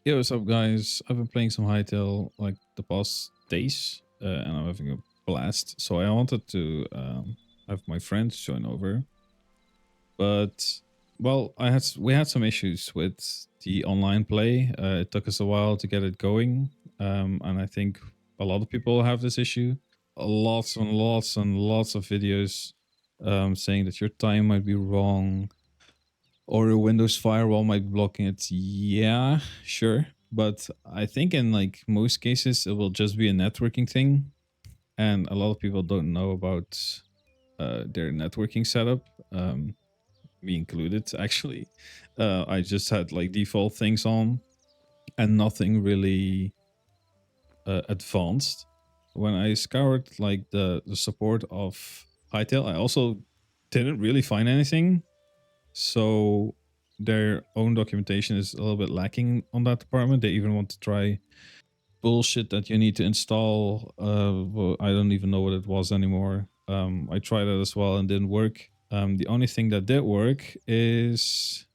Yo, what's up, guys? I've been playing some Hytale like the past days, and I'm having a blast. So I wanted to have my friends join over, but well, we had some issues with the online play. It took us a while to get it going, and I think a lot of people have this issue. Lots and lots and lots of videos saying that your time might be wrong or a Windows firewall might be blocking it. Yeah, sure. But I think in like most cases, it will just be a networking thing. And a lot of people don't know about their networking setup, me included, actually. I just had like default things on and nothing really advanced. When I scoured like the support of Hytale, I also didn't really find anything. So their own documentation is a little bit lacking on that department. They even want to try bullshit that you need to install. Well, I don't even know what it was anymore. I tried it as well and didn't work. The only thing that did work is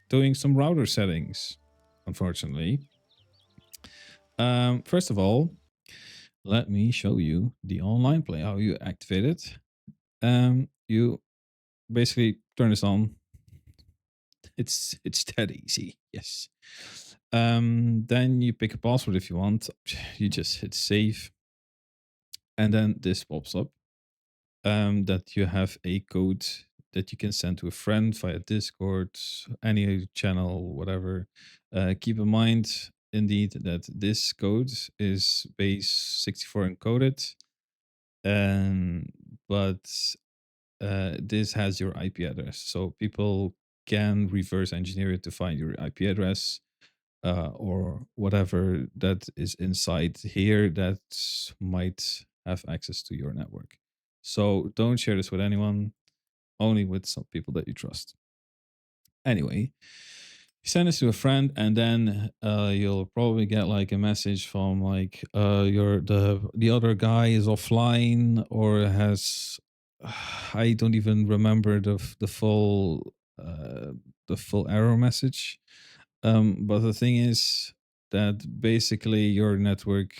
doing some router settings, unfortunately. First of all, let me show you the online play, how you activate it. You basically turn this on. It's that easy. Yes. Then you pick a password if you want. You just hit save, and then this pops up. That you have a code that you can send to a friend via Discord, any channel, whatever. Keep in mind, indeed, that this code is base 64 encoded, and but this has your IP address, so people can reverse engineer it to find your IP address or whatever that is inside here that might have access to your network. So don't share this with anyone, only with some people that you trust. Anyway, you send this to a friend, and then you'll probably get like a message from like your the other guy is offline or has I don't even remember the full error message. But the thing is that basically your network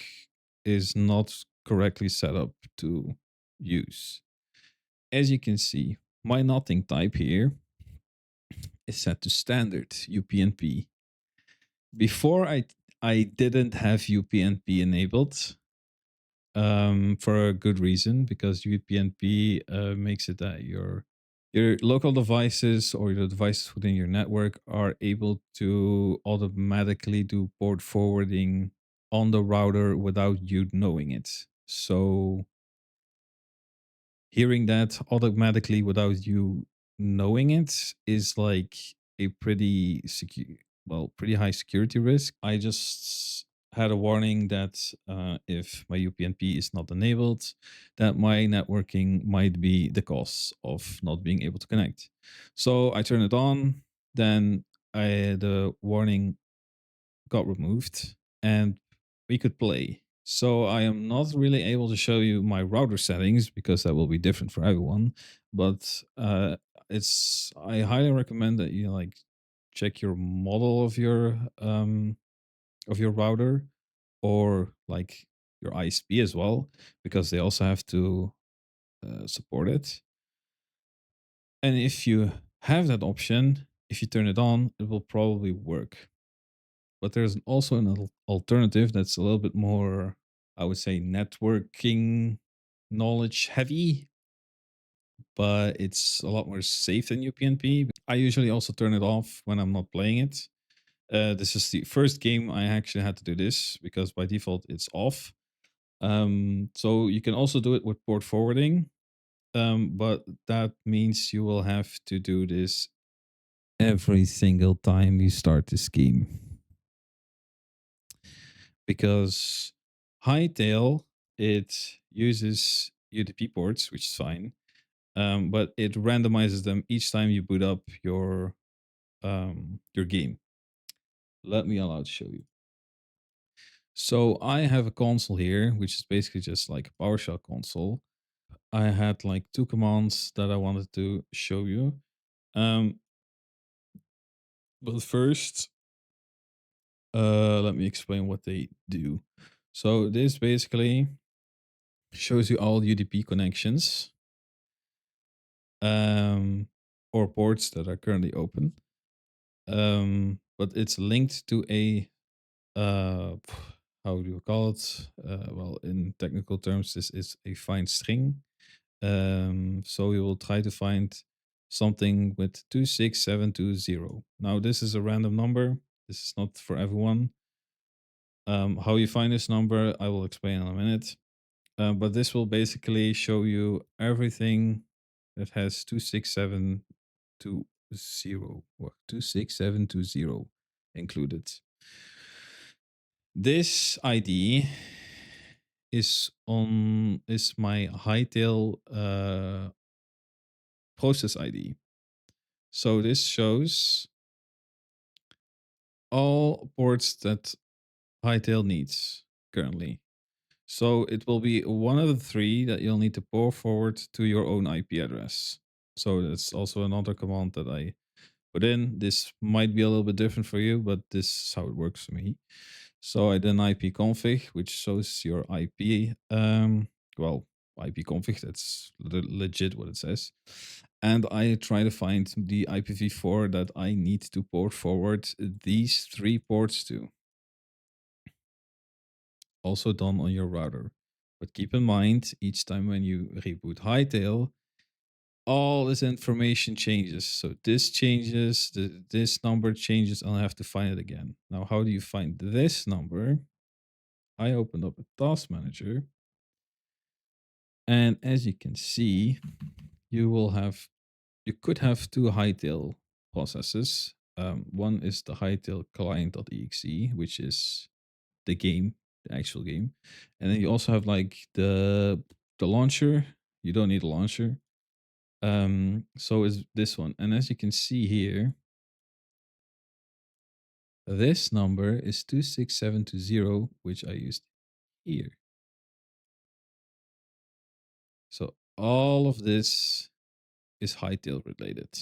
is not correctly set up to use. As you can see, my nothing type here is set to standard UPnP. Before I didn't have UPnP enabled for a good reason, because UPnP makes it that your local devices or the devices within your network are able to automatically do port forwarding on the router without you knowing it. So hearing that automatically without you knowing it is like a pretty secure, well, pretty high security risk. I just had a warning that if my UPnP is not enabled, that my networking might be the cause of not being able to connect. So I turn it on, then the warning got removed and we could play. So I am not really able to show you my router settings because that will be different for everyone. But it's I highly recommend that you like check your model of your router or like your ISP as well, because they also have to support it. And if you have that option, if you turn it on, it will probably work. But there's also an alternative that's a little bit more, I would say, networking knowledge heavy, but it's a lot more safe than UPnP. I usually also turn it off when I'm not playing it. This is the first game I actually had to do this because by default it's off. So you can also do it with port forwarding, but that means you will have to do this every single time you start the scheme, because Hytale, it uses UDP ports, which is fine, but it randomizes them each time you boot up your game. Let me allow to show you. So I have a console here, which is basically just like a PowerShell console. I had like two commands that I wanted to show you. Um, but first, Let me explain what they do. So this basically shows you all UDP connections um, or ports that are currently open. But it's linked to a uh, how do you call it? Well, in technical terms, this is a find string. So we will try to find something with 26720. Now, this is a random number. This is not for everyone. How you find this number, I will explain in a minute. But this will basically show you everything that has 26720 or 26720 included. This ID is my Hytale process ID. So this shows all ports that Hytale needs currently. So it will be one of the three that you'll need to pour forward to your own IP address. So that's also another command that I put in. This might be a little bit different for you, but this is how it works for me. So I did an IP config, which shows your IP. Well, IP config, that's legit what it says. And I try to find the IPv4 that I need to port forward these three ports to. Also done on your router. But keep in mind, each time when you reboot Hytale, all this information changes. So this changes, this number changes, and I have to find it again. Now, how do you find this number? I opened up a task manager. And as you can see, you could have two Hytale processes. One is the Hytale client.exe, which is the game, the actual game. And then you also have like the launcher. You don't need a launcher. So is this one. And as you can see here, this number is 26720, which I used here. So all of this is Hytale related.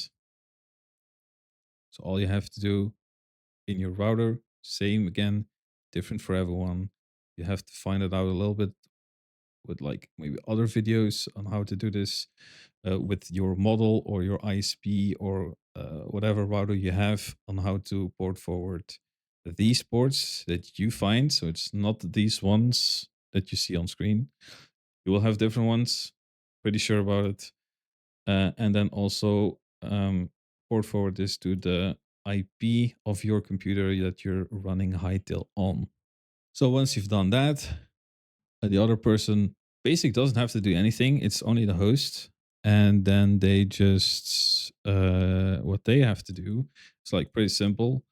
So all you have to do in your router, same again, different for everyone. You have to find it out a little bit with like maybe other videos on how to do this with your model or your ISP or whatever router you have on how to port forward these ports that you find. So it's not these ones that you see on screen. You will have different ones, pretty sure about it. And then also port forward this to the IP of your computer that you're running Hytale on. So once you've done that, the other person basically doesn't have to do anything. It's only the host. And then they just, what they have to do, it's like pretty simple.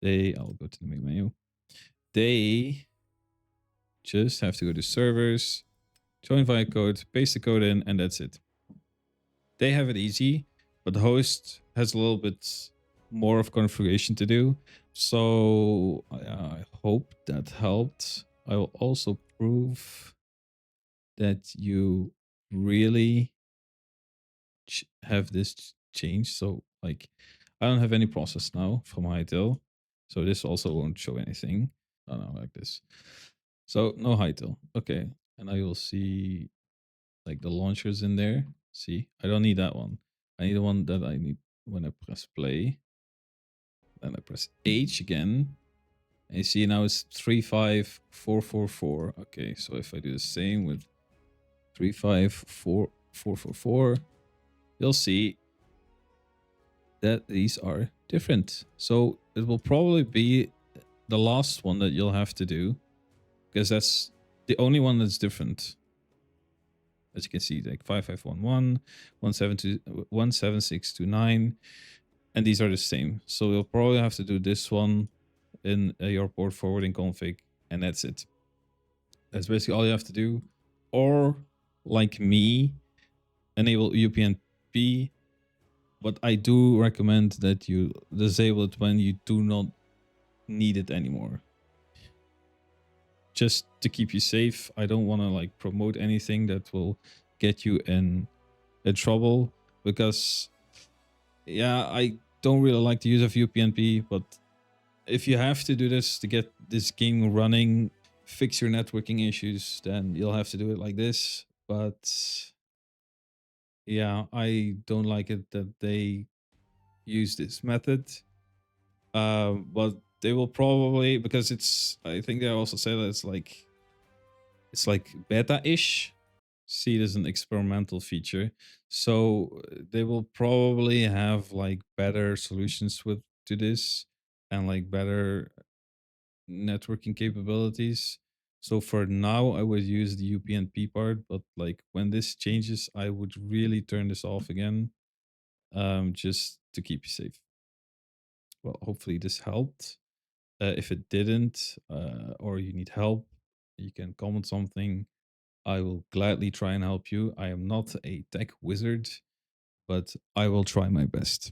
I'll go to the main menu. They just have to go to servers, join via code, paste the code in, and that's it. They have it easy, but the host has a little bit more of configuration to do. So I hope that helped. I will also prove that you really have this change. So like, I don't have any process now from Hytale. So this also won't show anything. Oh no, like this. So no Hytale. Okay. And I will see like the launchers in there. See, I don't need that one. I need the one that I need when I press play. Then I press H again. And you see now it's 35444. Okay, so if I do the same with 354444, you'll see that these are different. So it will probably be the last one that you'll have to do, because that's the only one that's different. As you can see, like 5511, 17629, and these are the same. So you'll probably have to do this one in your port forwarding config, and that's it. That's basically all you have to do. Or like me, enable UPnP, but I do recommend that you disable it when you do not need it anymore. Just to keep you safe. I don't want to like promote anything that will get you in trouble, because yeah, I don't really like the use of UPnP, but if you have to do this to get this game running, fix your networking issues, then you'll have to do it like this. But yeah, I don't like it that they use this method. But they will probably, because it's, I think they also say that it's like beta-ish. See it as an experimental feature. So they will probably have like better solutions with to this, and like better networking capabilities. So for now, I would use the UPnP part, but like when this changes, I would really turn this off again, just to keep you safe. Well, hopefully this helped. If it didn't, or you need help, you can comment something. I will gladly try and help you. I am not a tech wizard, but I will try my best.